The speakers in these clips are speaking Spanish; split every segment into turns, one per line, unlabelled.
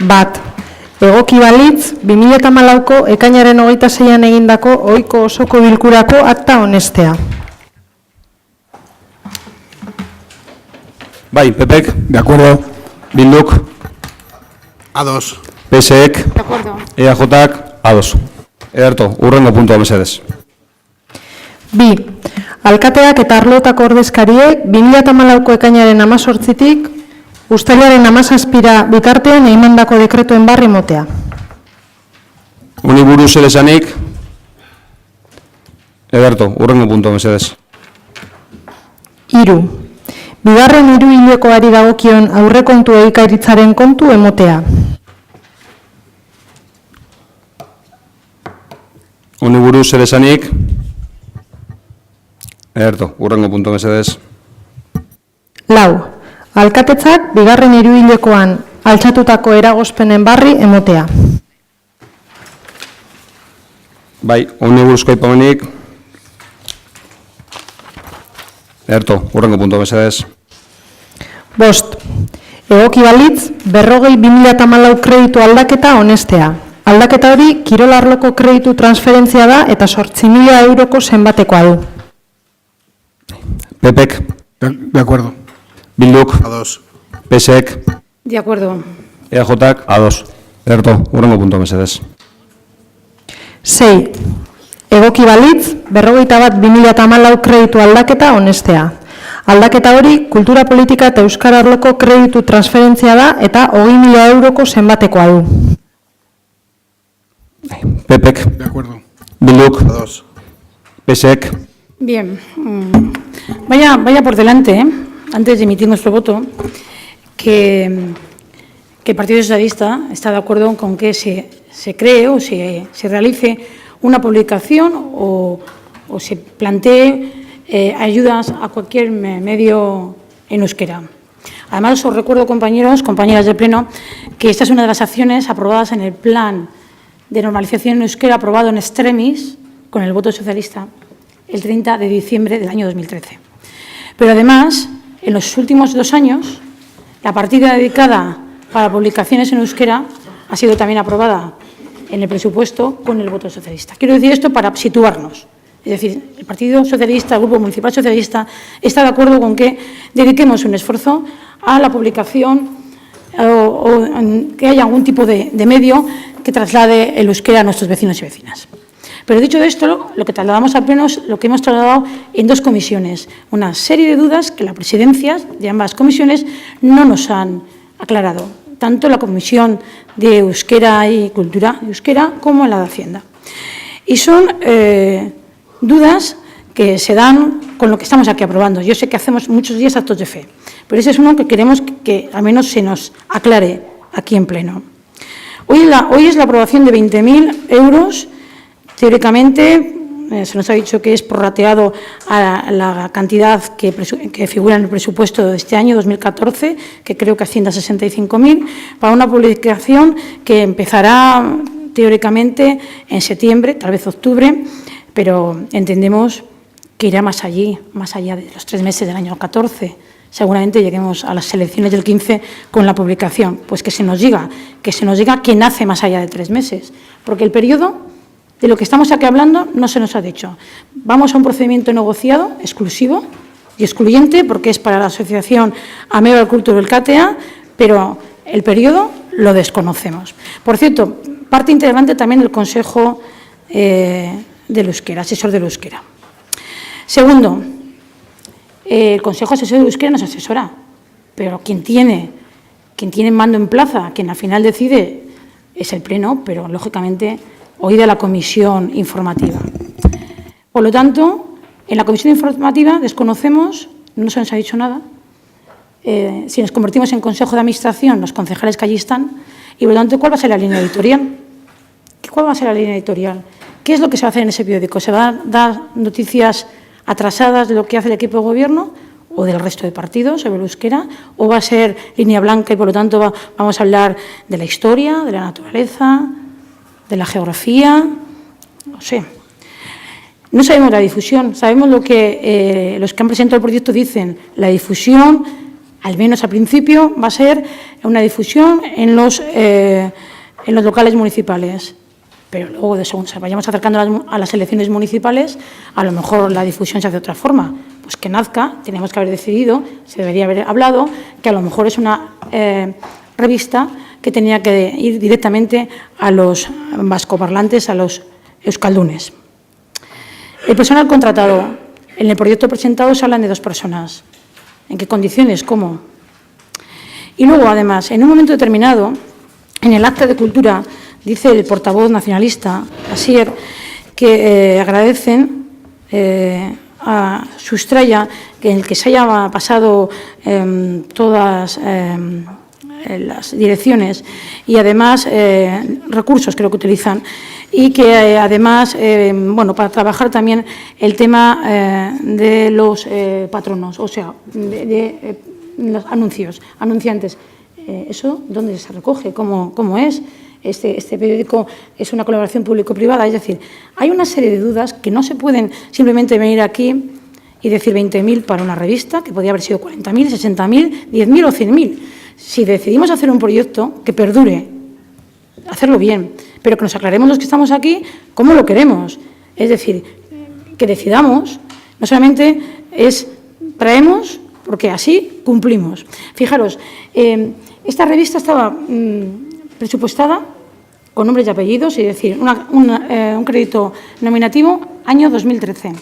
Bat, egoki balitz, 2014ko ekainaren 26an egindako ohiko osoko bilkurako akta onestea.
Bai, Pepek. De acuerdo. Bilduk.
Ados.
PSek.
De acuerdo.
EAJak. Ados. Ederto, urrengo puntua mesedez.
Bi, alkateak eta arlotako ordezkariek 2014ko ekainaren 18tik uztailaren 17ra bitartean egindako dekretuen barri motea.
Honi buruz ere esanik. Ederto, urrengo puntua mesedez.
Hiru, bigarren hiruhilekoari dagokion aurrekontu egikaritzaren kontu emotea.
Honi buruz ere esanik. Ederto, urrengo puntua mesedez.
Lau, alkatetzak bigarren hiruhilekoan altxatutako eragozpenen barri emotea.
Bai, honi buruzko aipamenik. Ederto, urrengo puntua mesedez.
Bost, egoki balitz, 2014 kreditu aldaketa onestea. Aldaketa hori, kirol arloko kreditu transferentzia da eta 8.000 euroko zenbatekoa du.
Pepek.
De acuerdo.
Bilduk.
Ados.
PSek.
De acuerdo.
EAJak. Ados. Ederto, urrengo puntua mesedez.
6. Egoki balitz, 2014 kreditu aldaketa onestea. Aldaketa hori, kultura politika eta euskara arloko kreditu transferentzia da eta 20.000 euroko zenbatekoa du.
Pepek.
De acuerdo.
Bilduk.
Ados.
PSek.
Bien. Vaya por delante, antes de emitir nuestro voto, que el Partido Socialista está de acuerdo con que se cree o se realice una publicación o se plantee ayudas a cualquier medio en euskera. Además, os recuerdo, compañeras del Pleno, que esta es una de las acciones aprobadas en el Plan de Normalización en Euskera, aprobado en extremis, con el voto socialista, el 30 de diciembre del año 2013. Pero además, en los últimos 2 años, la partida dedicada para publicaciones en euskera ha sido también aprobada en el presupuesto con el voto socialista. Quiero decir esto para situarnos. Es decir, el Partido Socialista, el Grupo Municipal Socialista, está de acuerdo con que dediquemos un esfuerzo a la publicación o que haya algún tipo de medio que traslade el euskera a nuestros vecinos y vecinas. Pero dicho esto, lo que trasladamos al Pleno es lo que hemos trasladado en 2 comisiones. Una serie de dudas que las presidencias de ambas comisiones no nos han aclarado, tanto en la Comisión de Euskera y Cultura de Euskera como en la de Hacienda. Y son dudas que se dan con lo que estamos aquí aprobando. Yo sé que hacemos muchos días actos de fe, pero ese es uno que queremos que al menos se nos aclare aquí en Pleno. Hoy es la aprobación de 20.000 euros. Teóricamente, se nos ha dicho que es prorrateado a la cantidad que figura en el presupuesto de este año, 2014, que creo que asciende a 65.000, para una publicación que empezará teóricamente en septiembre, tal vez octubre, pero entendemos que irá más allá de los 3 meses del año 14. Seguramente lleguemos a las elecciones del 15 con la publicación. Pues que se nos diga que nace más allá de 3 meses, porque el periodo de lo que estamos aquí hablando no se nos ha dicho. Vamos a un procedimiento negociado, exclusivo y excluyente, porque es para la asociación Ameo Cultura del KTA, pero el periodo lo desconocemos. Por cierto, parte integrante también del Consejo del Euskera, asesor del Euskera. Segundo, el Consejo Asesor del Euskera nos asesora, pero quien tiene mando en plaza, quien al final decide, es el Pleno, pero lógicamente oída la comisión informativa. Por lo tanto, en la comisión informativa desconocemos, no se nos ha dicho nada, si nos convertimos en consejo de administración, los concejales que allí están, y por lo tanto, ¿cuál va a ser la línea editorial? ¿Cuál va a ser la línea editorial? ¿Qué es lo que se va a hacer en ese periódico? ¿Se van a dar noticias atrasadas de lo que hace el equipo de gobierno o del resto de partidos sobre el euskera? ¿O va a ser línea blanca y, por lo tanto, vamos a hablar de la historia, de la naturaleza, de la geografía? No sé. No sabemos la difusión, sabemos lo que los que han presentado el proyecto dicen. La difusión al menos al principio, va a ser una difusión en los locales municipales. Pero luego, según se vayamos acercando a las elecciones municipales, a lo mejor la difusión se hace de otra forma. Pues que nazca, tenemos que haber decidido, se debería haber hablado, que a lo mejor es una revista que tenía que ir directamente a los vascoparlantes, a los euskaldunes. El personal contratado. En el proyecto presentado se hablan de 2 personas. ¿En qué condiciones? ¿Cómo? Y luego, además, en un momento determinado, en el acta de cultura, dice el portavoz nacionalista, Asier, que agradecen sustraya que el que se haya pasado todas las direcciones y además recursos, creo que utilizan, y que además, bueno, para trabajar también el tema de los patronos, o sea, de los anunciantes. ¿Eso dónde se recoge? ¿Cómo es? Este periódico es una colaboración público-privada, es decir, hay una serie de dudas que no se pueden simplemente venir aquí y decir 20.000 para una revista, que podría haber sido 40.000, 60.000, 10.000 o 100.000. Si decidimos hacer un proyecto que perdure, hacerlo bien, pero que nos aclaremos los que estamos aquí cómo lo queremos. Es decir, que decidamos, no solamente es traemos, porque así cumplimos. Fijaros, esta revista estaba presupuestada con nombres y apellidos, es decir, un crédito nominativo año 2013.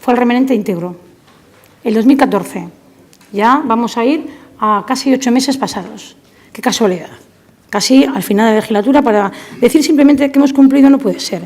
Fue al remanente íntegro. El 2014. Ya vamos a ir a casi 8 meses pasados. Qué casualidad. Casi al final de la legislatura, para decir simplemente que hemos cumplido no puede ser.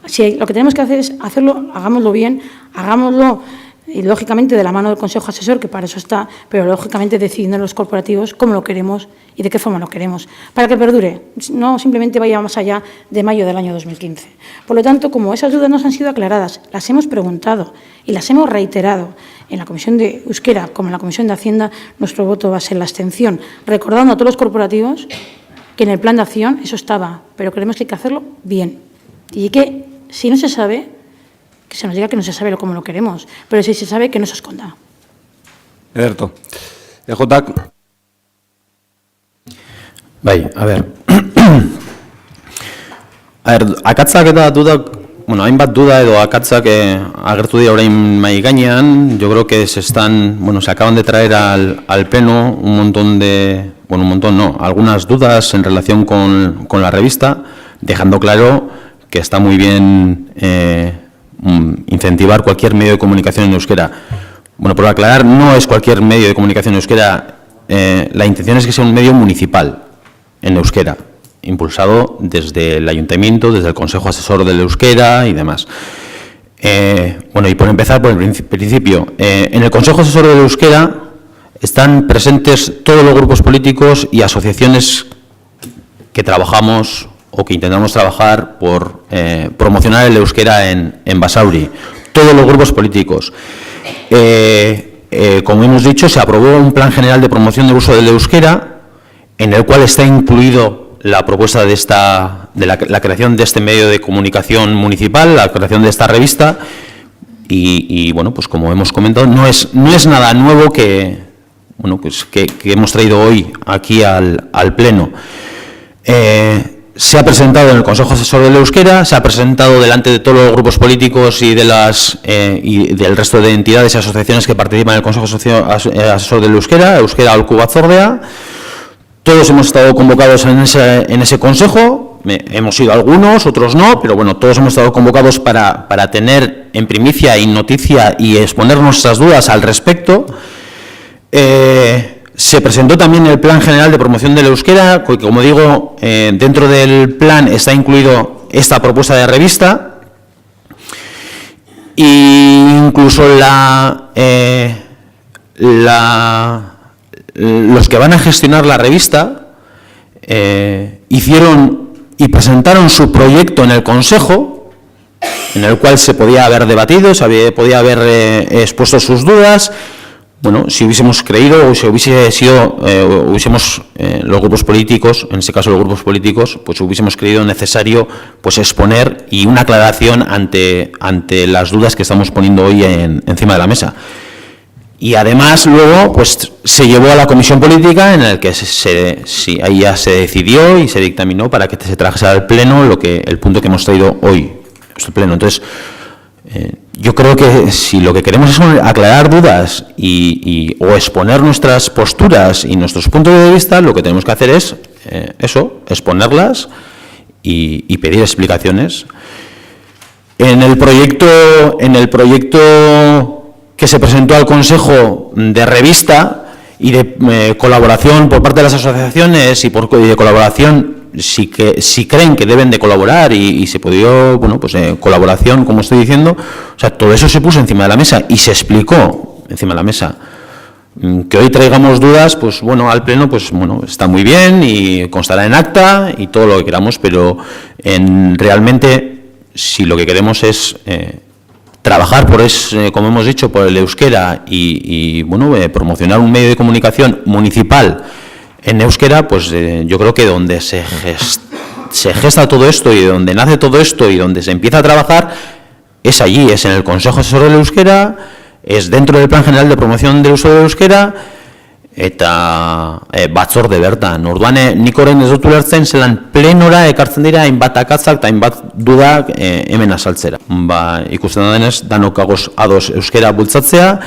Si lo que tenemos que hacer es hacerlo, hagámoslo bien, hagámoslo y lógicamente de la mano del Consejo Asesor, que para eso está, pero lógicamente decidiendo los corporativos cómo lo queremos y de qué forma lo queremos, para que perdure, no simplemente vaya más allá de mayo del año 2015. Por lo tanto, como esas dudas nos han sido aclaradas, las hemos preguntado y las hemos reiterado en la Comisión de Euskera como en la Comisión de Hacienda, nuestro voto va a ser la abstención, recordando a todos los corporativos que en el plan de acción eso estaba, pero creemos que hay que hacerlo bien y que si no se sabe, que se nos diga que no se sabe cómo lo queremos, pero si se sabe, que no se esconda.
Ederto. EJak.
Bai, a ver, akatzak eta dudak, bueno, hainbat duda edo akatzak agertu dira orain mahai gainean. Yo creo que se acaban de traer al pleno un montón de, bueno, un montón no, algunas dudas en relación con la revista, dejando claro que está muy bien incentivar cualquier medio de comunicación en euskera. Bueno, por aclarar, no es cualquier medio de comunicación en euskera, la intención es que sea un medio municipal en euskera, impulsado desde el Ayuntamiento, desde el Consejo Asesor del Euskera y demás. Bueno, y por empezar por el principio, en el Consejo Asesor del Euskera están presentes todos los grupos políticos y asociaciones que trabajamos o que intentamos trabajar por promocionar el euskera en Basauri. Todos los grupos políticos. Como hemos dicho, se aprobó un plan general de promoción del uso del euskera, en el cual está incluido la propuesta de la creación de este medio de comunicación municipal, la creación de esta revista, y bueno, pues como hemos comentado, no es nada nuevo que hemos traído hoy aquí al Pleno. Se ha presentado en el Consejo Asesor del Euskera, se ha presentado delante de todos los grupos políticos y del resto de entidades y asociaciones que participan en el Consejo Asesor del Euskera, Euskera Aholku Batzordea. Todos hemos estado convocados en ese consejo, hemos ido algunos, otros no, pero bueno, todos hemos estado convocados para tener en primicia y noticia y exponer nuestras dudas al respecto. Se presentó también el Plan General de Promoción del Euskera, que, como digo, dentro del plan está incluido esta propuesta de revista, e incluso los que van a gestionar la revista hicieron y presentaron su proyecto en el Consejo, en el cual se podía haber debatido, podía haber expuesto sus dudas. Bueno, si hubiésemos creído o si hubiésemos los grupos políticos, en este caso los grupos políticos, pues hubiésemos creído necesario pues exponer y una aclaración ante las dudas que estamos poniendo hoy encima de la mesa. Y además luego pues se llevó a la comisión política en la que ahí ya se decidió y se dictaminó para que se trajese al pleno el punto que hemos traído hoy, el pleno. Entonces, yo creo que si lo que queremos es aclarar dudas o exponer nuestras posturas y nuestros puntos de vista, lo que tenemos que hacer es exponerlas y pedir explicaciones. En el proyecto que se presentó al Consejo de revista y de colaboración por parte de las asociaciones y de colaboración, si creen que deben de colaborar y se pudo, colaboración, como estoy diciendo, o sea, todo eso se puso encima de la mesa y se explicó encima de la mesa. Que hoy traigamos dudas, pues bueno, al Pleno, pues bueno, está muy bien y constará en acta y todo lo que queramos, pero realmente, si lo que queremos es trabajar como hemos dicho, por el euskera y promocionar un medio de comunicación municipal en euskera, pues yo creo que donde se gesta todo esto y donde nace todo esto y donde se empieza a trabajar es allí, es en el Consejo Asesor del Euskera, es dentro del Plan General de Promoción del Uso del Euskera eta batzorde bertan. Orduan, nik orain ez dut ulertzen zelan plenora ekartzen dira hainbat akatzak eta hainbat dudak hemen azaltzera. Ikusten da denez, danok ados euskera bultzatzea,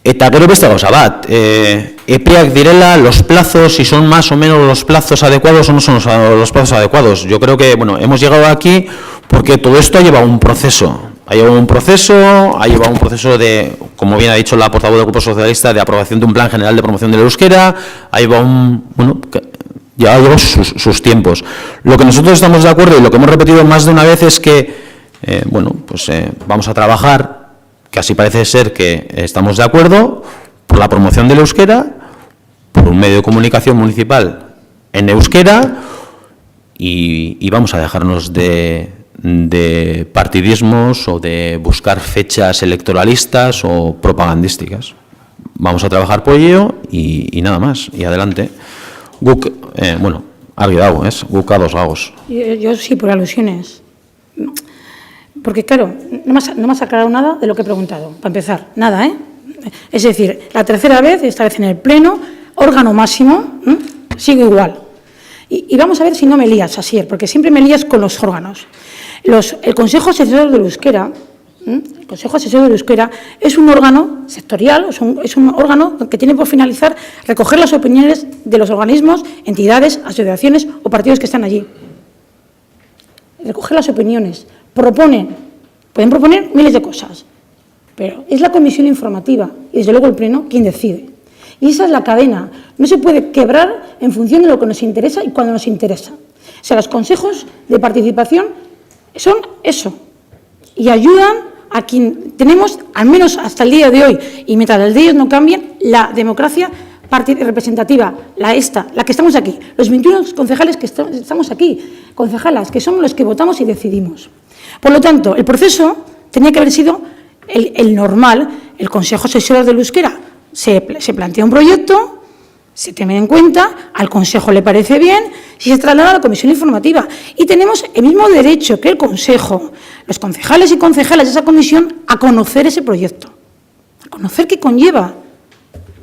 eta gero beste gauza bat, epeak direla, los plazos, si son más o menos los plazos adecuados o no son los plazos adecuados. Yo creo que, hemos llegado aquí porque todo esto ha llevado un proceso. Ha llevado un proceso de, como bien ha dicho la portavoz del Grupo Socialista, de aprobación de un Plan General de Promoción del Euskera, ha llevado lleva sus tiempos. Lo que nosotros estamos de acuerdo y lo que hemos repetido más de una vez es que, vamos a trabajar, que así parece ser que estamos de acuerdo, por la promoción del euskera, por un medio de comunicación municipal en euskera y vamos a dejarnos de partidismos o de buscar fechas electoralistas o propagandísticas. Vamos a trabajar por ello y nada más, y adelante. Guk, argi dago, guk ados gagoz.
Yo sí, por alusiones. Porque, claro, no me has aclarado nada de lo que he preguntado, para empezar, nada, ¿eh? Es decir, la tercera vez, esta vez en el Pleno, órgano máximo, sigo igual. Y vamos a ver si no me lías, Asier, porque siempre me lías con los órganos. El Consejo Asesor del Euskera, el Consejo Asesor del Euskera es un órgano sectorial, es un órgano que tiene por finalizar recoger las opiniones de los organismos, entidades, asociaciones o partidos que están allí. Recoger las opiniones, pueden proponer miles de cosas, pero es la comisión informativa y desde luego el Pleno quien decide. Y esa es la cadena, no se puede quebrar en función de lo que nos interesa y cuando nos interesa. O sea, los consejos de participación son eso, y ayudan a quien tenemos, al menos hasta el día de hoy, y mientras las leyes no cambien, la democracia representativa, la que estamos aquí, los 21 concejales que estamos aquí, concejalas, que somos los que votamos y decidimos. Por lo tanto, el proceso tenía que haber sido el normal. El Consejo Asesor del Euskera se plantea un proyecto, se tiene en cuenta, al Consejo le parece bien, si se traslada a la comisión informativa. Y tenemos el mismo derecho que el Consejo, los concejales y concejalas de esa comisión, a conocer ese proyecto, a conocer qué conlleva,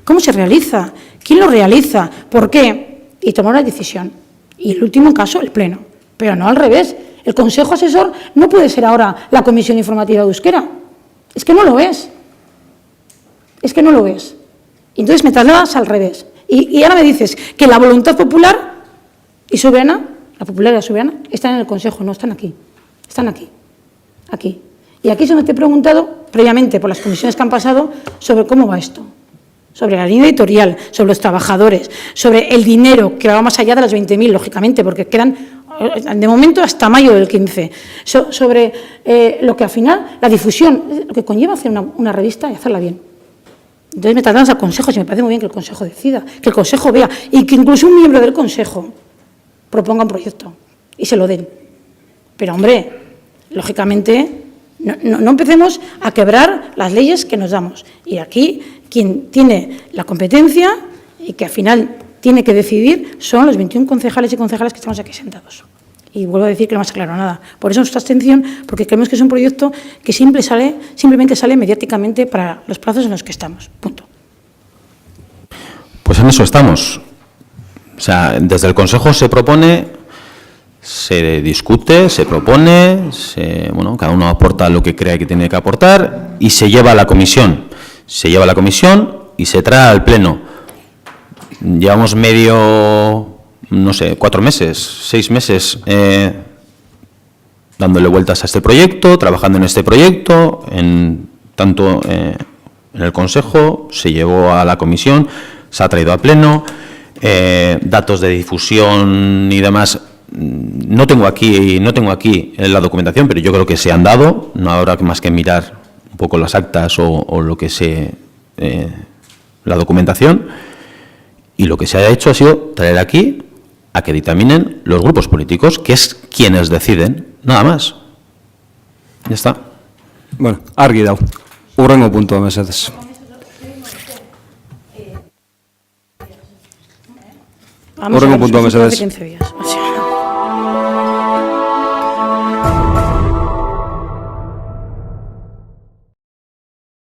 cómo se realiza, quién lo realiza, por qué, y tomar una decisión. Y el último caso, el Pleno. Pero no al revés. El Consejo Asesor no puede ser ahora la comisión informativa de euskera. Es que no lo es. Es que no lo es. Y entonces me trasladas al revés. Y ahora me dices que la voluntad popular y soberana, la popular y la soberana, están en el Consejo, no están aquí. Están aquí. Aquí. Y aquí es donde te he preguntado previamente por las comisiones que han pasado sobre cómo va esto. Sobre la línea editorial, sobre los trabajadores, sobre el dinero que va más allá de las 20.000, lógicamente, porque quedan de momento hasta mayo del 15. Sobre lo que al final, la difusión, lo que conlleva hacer una revista y hacerla bien. Entonces me trasladas al Consejo, si me parece muy bien que el Consejo decida, que el Consejo vea y que incluso un miembro del Consejo proponga un proyecto y se lo den. Pero, hombre, lógicamente, no empecemos a quebrar las leyes que nos damos. Y aquí, quien tiene la competencia y que al final tiene que decidir son los 21 concejales y concejalas que estamos aquí sentados. Y vuelvo a decir que no más claro nada. Por eso nuestra abstención, porque creemos que es un proyecto que simplemente sale mediáticamente para los plazos en los que estamos. Punto.
Pues en eso estamos. O sea, desde el Consejo se propone, se discute, se propone, cada uno aporta lo que cree que tiene que aportar y se lleva a la comisión. Se lleva a la comisión y se trae al Pleno. Llevamos 4 meses, 6 meses dándole vueltas a este proyecto, trabajando en este proyecto, tanto en el Consejo, se llevó a la comisión, se ha traído a Pleno, datos de difusión y demás. No tengo aquí la documentación, pero yo creo que se han dado, no habrá más que mirar un poco las actas o lo que la documentación, y lo que se ha hecho ha sido traer aquí a que dictaminen los grupos políticos, que es quienes deciden, nada más. Ya está.
Bueno, argi dau. Urrengo puntua, mesedez.
Vamos
Horrengo
a ver,
puntua,
nosotros hace
mesedez.
15 días.